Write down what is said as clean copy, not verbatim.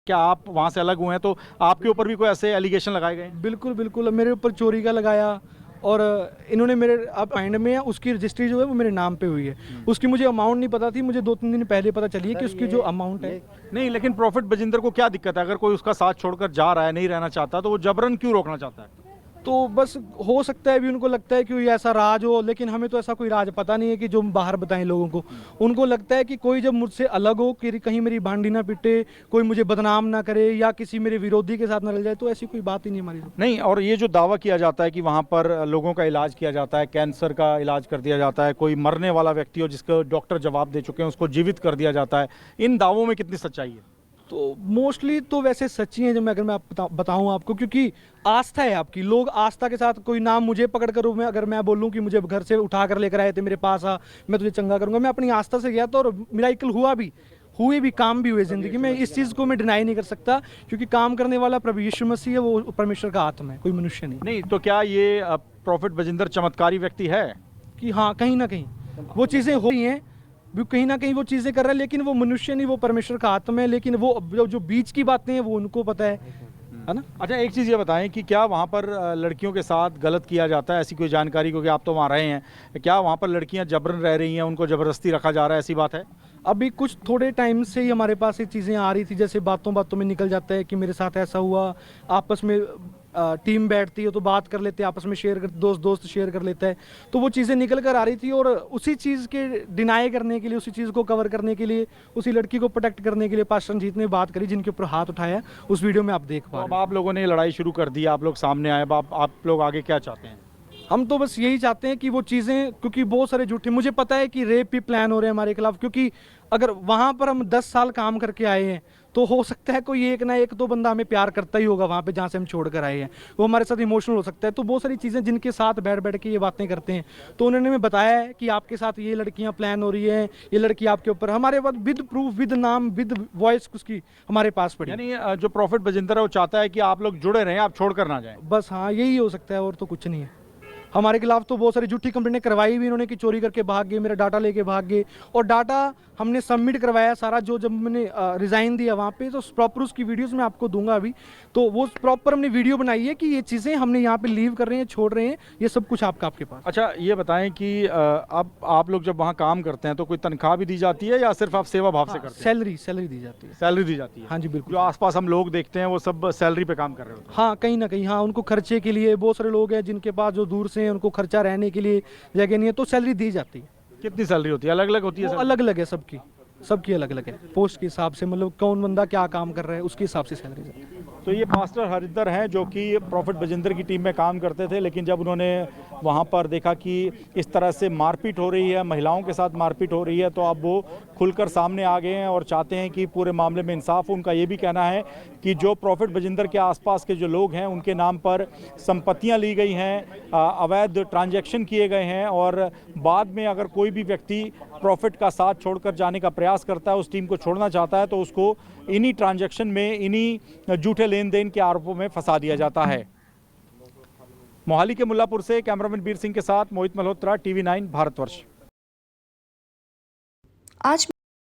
क्या आप वहाँ से अलग हुए हैं तो आपके ऊपर भी कोई ऐसे एलिगेशन लगाए गए हैं? बिल्कुल बिल्कुल, मेरे ऊपर चोरी का लगाया और इन्होंने मेरे अब माइंड में है, उसकी रजिस्ट्री जो है वो मेरे नाम पे हुई है। उसकी मुझे अमाउंट नहीं पता थी, मुझे 2-3 दिन पहले पता चली है कि उसकी जो अमाउंट है। नहीं, लेकिन प्रॉफिट बजिंदर को क्या दिक्कत है? अगर कोई उसका साथ छोड़कर जा रहा है, नहीं रहना चाहता, तो वो जबरन क्यों रोकना चाहता है? तो बस हो सकता है भी उनको लगता है कि ये ऐसा राज हो, लेकिन हमें तो ऐसा कोई राज पता नहीं है कि जो हम बाहर बताएं लोगों को। उनको लगता है कि कोई जब मुझसे अलग हो, कि कहीं मेरी भांडी ना पिटे, कोई मुझे बदनाम ना करे या किसी मेरे विरोधी के साथ ना रल जाए, तो ऐसी कोई बात ही नहीं हमारी। नहीं, और ये जो दावा किया जाता है कि वहाँ पर लोगों का इलाज किया जाता है, कैंसर का इलाज कर दिया जाता है, कोई मरने वाला व्यक्ति हो जिसको डॉक्टर जवाब दे चुके हैं उसको जीवित कर दिया जाता है, इन दावों में कितनी सच्चाई है? तो मोस्टली तो वैसे सच्ची हैं, जब मैं अगर मैं बताऊं आपको, क्योंकि आस्था है आपकी, लोग आस्था के साथ, कोई नाम मुझे पकड़ कर मैं अगर मैं बोलूं कि मुझे घर से उठा कर लेकर आए थे, मेरे पास आ, मैं तुझे चंगा करूंगा, मैं अपनी आस्था से गया तो, और मिराकल हुआ भी, हुए भी, काम भी हुए जिंदगी में। इस चीज़ को मैं डिनाई नहीं कर सकता, क्योंकि काम करने वाला प्रभु यीशु मसीह है, वो परमेश्वर का आत्मा है, कोई मनुष्य नहीं। नहीं, तो क्या ये प्रॉफिट बजिंदर चमत्कारी व्यक्ति है? कि हाँ, कहीं ना कहीं वो चीज़ें हो रही हैं, भी कहीं ना कहीं वो चीज़ें कर रहा है, लेकिन वो मनुष्य नहीं, वो परमेश्वर का आत्मा है। लेकिन वो जो बीच की बातें हैं वो उनको पता है ना। अच्छा, एक चीज़ ये बताएं कि क्या वहाँ पर लड़कियों के साथ गलत किया जाता है? ऐसी कोई जानकारी, क्योंकि आप तो वहाँ रहे हैं, क्या वहाँ पर लड़कियाँ जबरन रह रही हैं, उनको ज़बरदस्ती रखा जा रहा है, ऐसी बात है? अभी कुछ थोड़े टाइम से ही हमारे पास ये चीज़ें आ रही थी, जैसे बातों बातों में निकल जाता है कि मेरे साथ ऐसा हुआ। आपस में टीम बैठती है तो बात कर लेते हैं, आपस में शेयर कर, दोस्त शेयर कर लेता है, तो वो चीज़ें निकल कर आ रही थी। और उसी चीज़ के डिनाई करने के लिए, उसी चीज़ को कवर करने के लिए, उसी लड़की को प्रोटेक्ट करने के लिए पास्टर रंजीत ने बात करी, जिनके ऊपर हाथ उठाया उस वीडियो में आप देख पा तो रहे अब हैं। आप लोगों ने लड़ाई शुरू कर दी, आप लोग सामने आए, अब आप लोग आगे क्या चाहते हैं? हम तो बस यही चाहते हैं कि वो चीज़ें, क्योंकि बहुत सारे झूठे, मुझे पता है कि रेप भी प्लान हो रहे हैं हमारे खिलाफ, क्योंकि अगर वहाँ पर हम 10 साल काम करके आए हैं, तो हो सकता है कोई एक ना एक तो बंदा हमें प्यार करता ही होगा वहाँ पे जहाँ से हम छोड़ कर आए हैं, वो हमारे साथ इमोशनल हो सकता है। तो बहुत सारी चीज़ें जिनके साथ बैठ बैठ के ये बातें करते हैं, तो उन्होंने हमें बताया है कि आपके साथ ये लड़कियाँ प्लान हो रही हैं, ये लड़की आपके ऊपर, हमारे पास विद प्रूफ, विद नाम, विद वॉइस उसकी हमारे पास पड़ी। यानी जो प्रॉफिट बजिंदर है वो चाहता है कि आप लोग जुड़े रहें, आप छोड़ कर ना जाएं। बस हाँ, यही हो सकता है, और तो कुछ नहीं है। हमारे खिलाफ तो बहुत सारी झूठी कंप्लेंटें करवाई भी इन्होंने कि चोरी करके भाग गए, मेरा डाटा लेके भाग गए, और डाटा हमने सबमिट करवाया सारा। जो जब मैंने रिज़ाइन दिया वहाँ पे, तो प्रॉपर उसकी वीडियोस मैं आपको दूंगा अभी, तो वो प्रॉपर हमने वीडियो बनाई है कि ये चीज़ें हमने यहाँ पे लीव कर रहे हैं, छोड़ रहे हैं, ये सब कुछ आपके पास। अच्छा, ये बताएं कि अब आप लोग जब वहाँ काम करते हैं तो कोई तनख्वाह भी दी जाती है या सिर्फ आप सेवा भाव से करते हैं? सैलरी दी जाती है। सैलरी दी जाती है? हाँ जी बिल्कुल। जो आसपास हम लोग देखते हैं वो सब सैलरी पे काम कर रहे होते हैं? हाँ, कहीं ना कहीं, हाँ, उनको खर्चे के लिए, बहुत सारे लोग हैं जिनके पास जो दूर से हैं, उनको खर्चा रहने के लिए जगह नहीं है, तो सैलरी दी जाती है। कितनी सैलरी होती है? अलग अलग होती है वो सैलरी? अलग अलग है सबकी, सबकी अलग अलग है, पोस्ट के हिसाब से, मतलब कौन बंदा क्या काम कर रहा है उसके हिसाब से सैलरी जाती है। तो ये पास्टर हरिंदर हैं जो कि प्रॉफिट बजिंदर की टीम में काम करते थे, लेकिन जब उन्होंने वहाँ पर देखा कि इस तरह से मारपीट हो रही है, महिलाओं के साथ मारपीट हो रही है, तो अब वो खुलकर सामने आ गए हैं और चाहते हैं कि पूरे मामले में इंसाफ हो। उनका ये भी कहना है कि जो प्रॉफिट बजिंदर के आसपास के जो लोग हैं उनके नाम पर संपत्तियाँ ली गई हैं, अवैध ट्रांजैक्शन किए गए हैं, और बाद में अगर कोई भी व्यक्ति प्रॉफिट का साथ छोड़कर जाने का प्रयास करता है, उस टीम को छोड़ना चाहता है, तो उसको इन्हीं ट्रांजैक्शन में, इन्हीं झूठे लेन देन के आरोपों में फंसा दिया जाता है। मोहाली के मुल्लापुर से कैमरामैन बीर सिंह के साथ मोहित मल्होत्रा, TV9 भारतवर्ष। आज